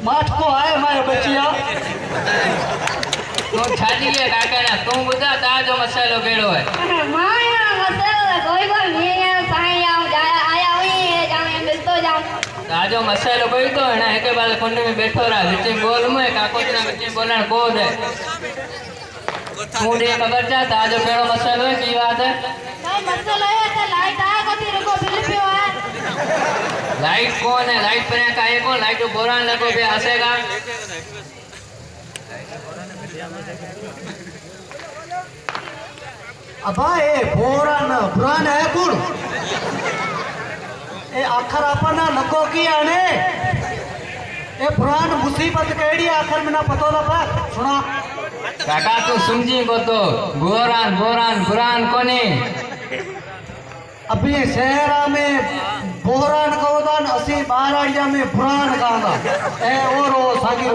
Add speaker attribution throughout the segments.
Speaker 1: माठ को आए मारे बचिया
Speaker 2: तू छाड़ी है काका ना तू बुधा ताजो मसालो केड़ो है
Speaker 3: माया मसाला कोई कोई नहीं साईं आया हुई जाने मिलतो जाऊं
Speaker 2: ताजो मसालो कोई तो है ना एक बार कुंड में बैठो रहा विच बोल में काको जना विच बोलण को दे मुझे खबर जा ताजो केड़ो मसालो है की बात है
Speaker 3: भाई मसाला है तो लाइट आया कती रुको बिल पियो है
Speaker 2: लाइट कौन है लाइट पर का है कौन लाइट बोरान लगो बे हसेगा
Speaker 1: अबा ए बोरान पुरान है कौन ए आखर अपन लगो की आने ए पुरान मुसीबत केड़ी आखर में ना पतो ना पा सुना
Speaker 2: काका तू समझी को तो बोरान बोरान पुरान कोनी
Speaker 1: अभी शहरा में बोरान कहोदान असी बाराड़िया में पुरान कहांदा ए ओरो सागी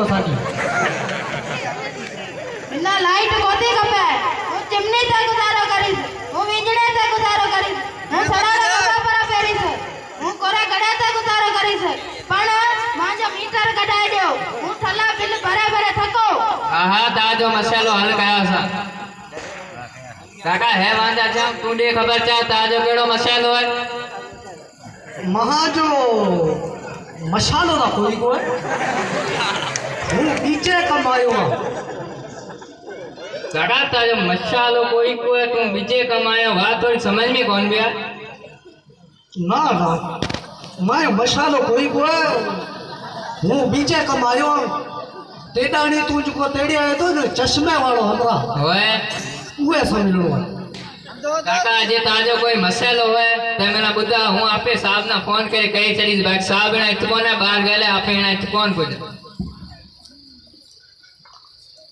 Speaker 3: बिना लाइट कोती कपे हूं चिमनी से गुजारो करी हूं विजड़े से गुजारो करी हूं सड़ारा कपड़ा पर पेरी से हूं कोरे गड़े से गुजारो करी से पण मांजो मीटर कढाई दो हूं थला बिल भरे भरे थको
Speaker 2: आहा ताजो मसालो हल कया सा काका है वांदा जा तू दे खबर चा ताजो केड़ो मसालो है
Speaker 1: महाजो मसालो दा कोई को है हूं पीछे कमायो
Speaker 2: काका ताजो मसालो कोई को है तू बीजे कमायो बात थोड़ी समझ में कौन बिया
Speaker 1: ना मैं मसालो कोई को है हूं बीचे कमायो तेडानी तू जो तेड़ी आयो तो न चश्मे वालो हमरा
Speaker 2: होए
Speaker 1: उहे समझ लो
Speaker 2: काका जे ताजो कोई मसालो है ते मेरा बुद्धा हूं आपे साहब ना फोन करे कई चली बात साहब ने इतको ने बाहर गले आपे ने कौन कुछ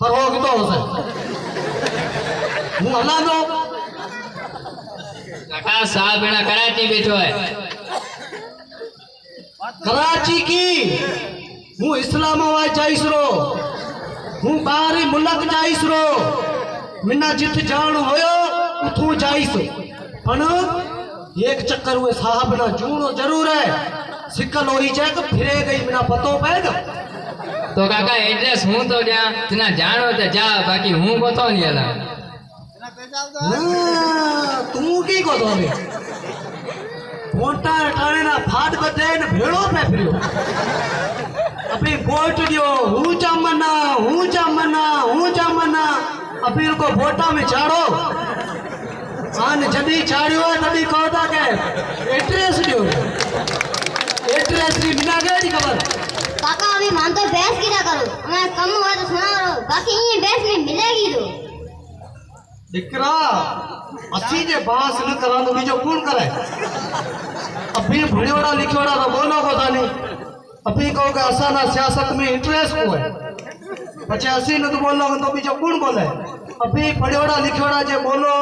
Speaker 1: पर हो तो हो हूं हला दो
Speaker 2: काका साहब ने कराची बैठो है
Speaker 1: कराची की हूं इस्लामाबाद जाइस रो हूं बाहरी मुल्क जाइस रो मिना जित जान होयो उठू जाइस पण एक चक्कर हुए साहब ना जूनो जरूर है सिक्कल होई चेक फिरे गई मिना पतो पैगा
Speaker 2: तो काका एड्रेस हूं तो जा तना जानो तो जा बाकी हूं को तो नहीं हला
Speaker 1: तू की को तो मोटा टाणे ना फाट बदे न भेड़ो पे फिरियो अभी वोट दियो हूं जामना अभी को वोटा में चाड़ो आन जदी चाड़ियो तभी कहता के एड्रेस दियो एड्रेस की बिना गई खबर
Speaker 3: काका अभी मान तो बहस की ना करो मैं कम हुआ तो सुना करो बाकी ये बहस में मिलेगी तो
Speaker 1: दिकरा असी जे बास न करा तो बीजो कौन करे अभी भणियोड़ा लिखियोड़ा तो बोलो को तानी अभी कहो कि असा ना सियासत में इंटरेस्ट को है पचे असी न तो बोलो तो बीजो कौन बोले अभी पढ़ियोड़ा लिखियोड़ा जे बोलो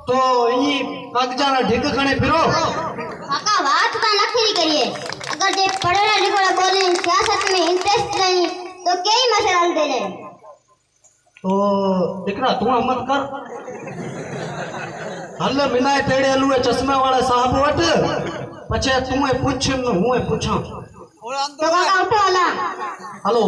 Speaker 1: तो ई कागजा ना ढिक खणे फिरो
Speaker 3: काका बात का नखरी करिए अगर जे पढ़ेला लिखोड़ा बोले सियासत में इंटरेस्ट नहीं तो कई मसला दे ले
Speaker 1: तो दिकरा तू मत कर हल मिनाए तेड़े हलुए चश्मे वाले साहब वट पचे तू पूछ हुए पूछा
Speaker 3: तो काका उठो हला
Speaker 1: हेलो